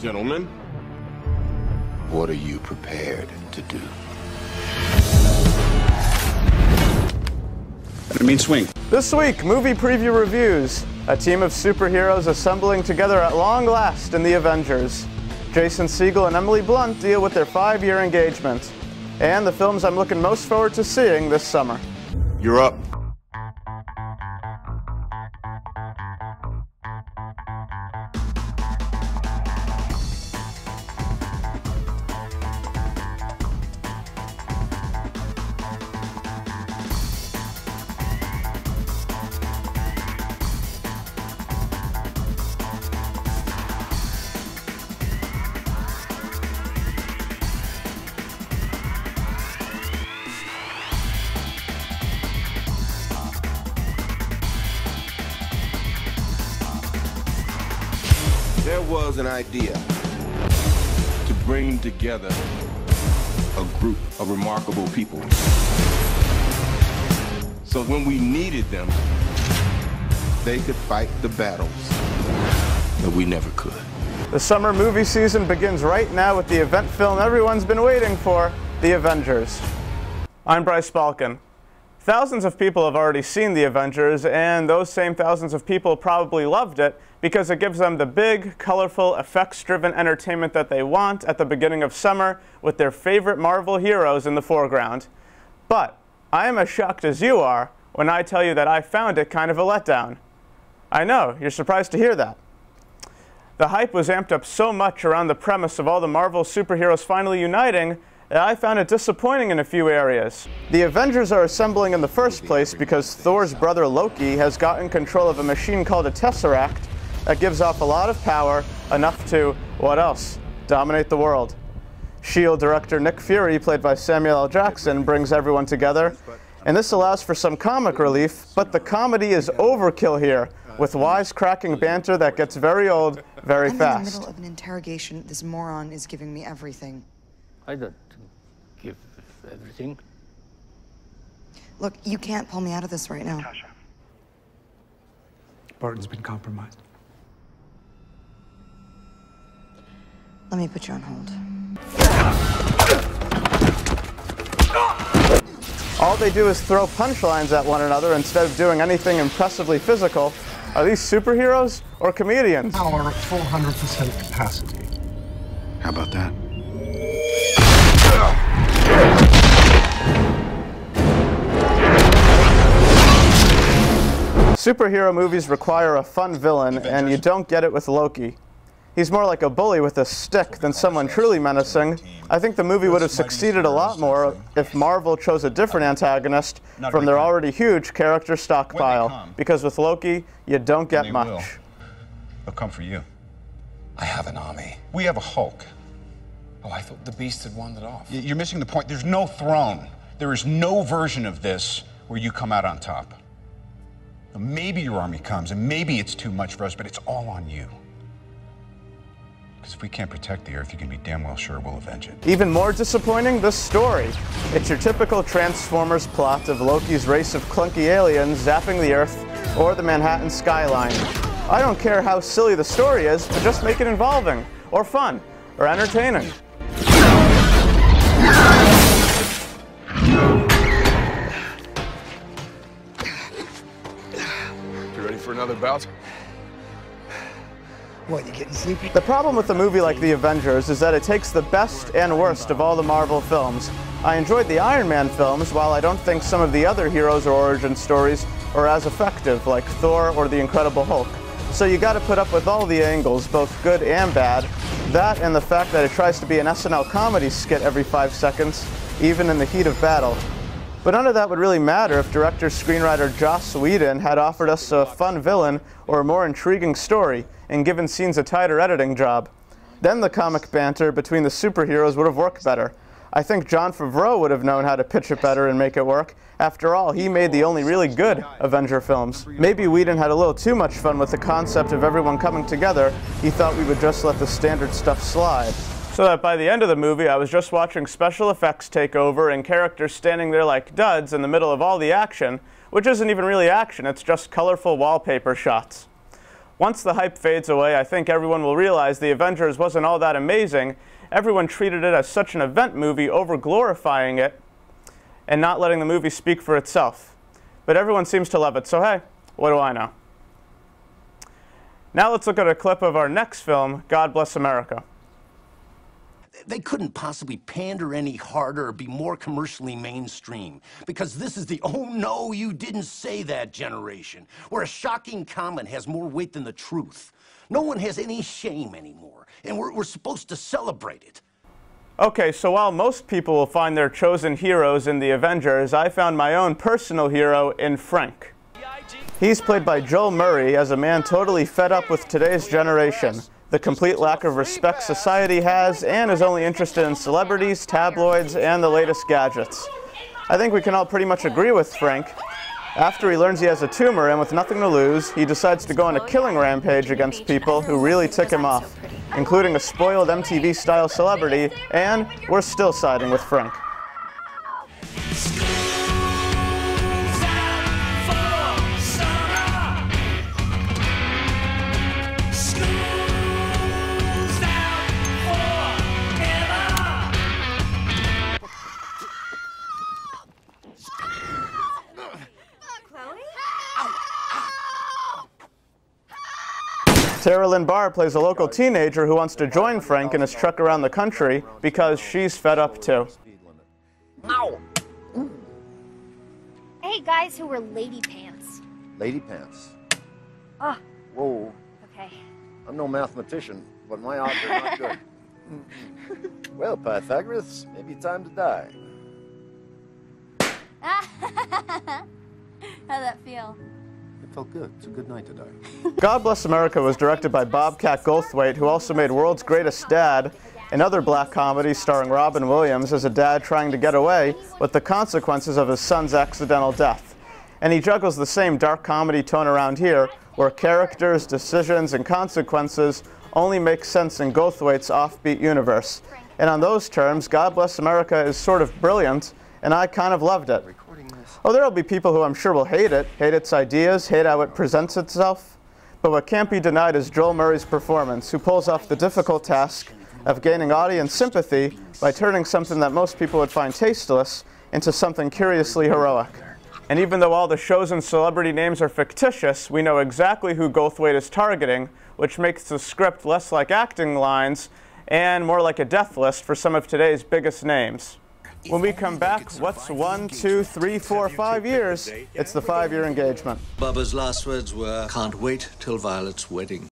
gentlemen. What are you prepared to do? Enemy swing. This week, movie preview reviews. A team of superheroes assembling together at long last in the Avengers. Jason Segel and Emily Blunt deal with their 5-year engagement. And the films I'm looking most forward to seeing this summer. You're up. There was an idea to bring together a group of remarkable people. So when we needed them, they could fight the battles that we never could. The summer movie season begins right now with the event film everyone's been waiting for, The Avengers. I'm Bryce Balkin. Thousands of people have already seen The Avengers, and those same thousands of people probably loved it because it gives them the big, colorful, effects-driven entertainment that they want at the beginning of summer with their favorite Marvel heroes in the foreground. But I am as shocked as you are when I tell you that I found it kind of a letdown. I know, you're surprised to hear that. The hype was amped up so much around the premise of all the Marvel superheroes finally uniting that I found it disappointing in a few areas. The Avengers are assembling in the first place because Thor's brother Loki has gotten control of a machine called a Tesseract that gives off a lot of power, enough to, what else? Dominate the world. S.H.I.E.L.D. director Nick Fury, played by Samuel L. Jackson, brings everyone together, and this allows for some comic relief, but the comedy is overkill here, with wisecracking banter that gets very old very fast. I'm in the middle of an interrogation. This moron is giving me everything. I don't give everything. Look, you can't pull me out of this right now. Natasha. Barton's been compromised. Let me put you on hold. All they do is throw punchlines at one another instead of doing anything impressively physical. Are these superheroes or comedians? Power at 400% capacity. How about that? Superhero movies require a fun villain, and you don't get it with Loki. He's more like a bully with a stick than someone truly menacing. I think the movie would have succeeded a lot more if Marvel chose a different antagonist from their already huge character stockpile. Because with Loki, you don't get much. They'll come for you. I have an army. We have a Hulk. Oh, I thought the Beast had wandered off. You're missing the point. There's no throne. There is no version of this where you come out on top. Maybe your army comes, and maybe it's too much for us, but it's all on you. Because if we can't protect the Earth, you can be damn well sure we'll avenge it. Even more disappointing, the story. It's your typical Transformers plot of Loki's race of clunky aliens zapping the Earth or the Manhattan skyline. I don't care how silly the story is, but just make it involving, or fun, or entertaining. You ready for another bout? What, you getting sleepy? The problem with a movie like The Avengers is that it takes the best and worst of all the Marvel films. I enjoyed the Iron Man films, while I don't think some of the other heroes or origin stories are as effective, like Thor or the Incredible Hulk. So you gotta put up with all the angles, both good and bad. That and the fact that it tries to be an SNL comedy skit every 5 seconds, even in the heat of battle. But none of that would really matter if director-screenwriter Joss Whedon had offered us a fun villain or a more intriguing story, and given scenes a tighter editing job. Then the comic banter between the superheroes would have worked better. I think Jon Favreau would have known how to pitch it better and make it work. After all, he made the only really good Avenger films. Maybe Whedon had a little too much fun with the concept of everyone coming together. He thought we would just let the standard stuff slide. So that by the end of the movie, I was just watching special effects take over and characters standing there like duds in the middle of all the action, which isn't even really action, it's just colorful wallpaper shots. Once the hype fades away, I think everyone will realize the Avengers wasn't all that amazing. Everyone treated it as such an event movie, over-glorifying it, and not letting the movie speak for itself. But everyone seems to love it, so hey, what do I know? Now let's look at a clip of our next film, God Bless America. They couldn't possibly pander any harder or be more commercially mainstream, because this is the "oh no, you didn't say that" generation, where a shocking comment has more weight than the truth. No one has any shame anymore, and we're supposed to celebrate it. Okay, so while most people will find their chosen heroes in the Avengers, I found my own personal hero in Frank. He's played by Joel Murray as a man totally fed up with today's generation, the complete lack of respect society has, and is only interested in celebrities, tabloids, and the latest gadgets. I think we can all pretty much agree with Frank. After he learns he has a tumor and with nothing to lose, he decides to go on a killing rampage against people who really tick him off, including a spoiled MTV-style celebrity, and we're still siding with Frank. Tara Lynn Barr plays a local teenager who wants to join Frank in his trek around the country because she's fed up too. Ow! Hey guys who wear lady pants. Lady pants. Oh. Whoa. Okay. I'm no mathematician, but my odds are not good. Well, Pythagoras, maybe time to die. How'd that feel? It felt good. It's a good night to die. God Bless America was directed by Bobcat Goldthwait, who also made World's Greatest Dad, another black comedy starring Robin Williams as a dad trying to get away with the consequences of his son's accidental death. And he juggles the same dark comedy tone around here, where characters, decisions, and consequences only make sense in Goldthwait's offbeat universe. And on those terms, God Bless America is sort of brilliant, and I kind of loved it. Oh, there'll be people who I'm sure will hate it, hate its ideas, hate how it presents itself. But what can't be denied is Joel Murray's performance, who pulls off the difficult task of gaining audience sympathy by turning something that most people would find tasteless into something curiously heroic. And even though all the shows and celebrity names are fictitious, we know exactly who Goldthwait is targeting, which makes the script less like acting lines and more like a death list for some of today's biggest names. When we come back, what's 1, 2, 3, 4, 5 years? It's the 5-year engagement. Bubba's last words were, "Can't wait till Violet's wedding."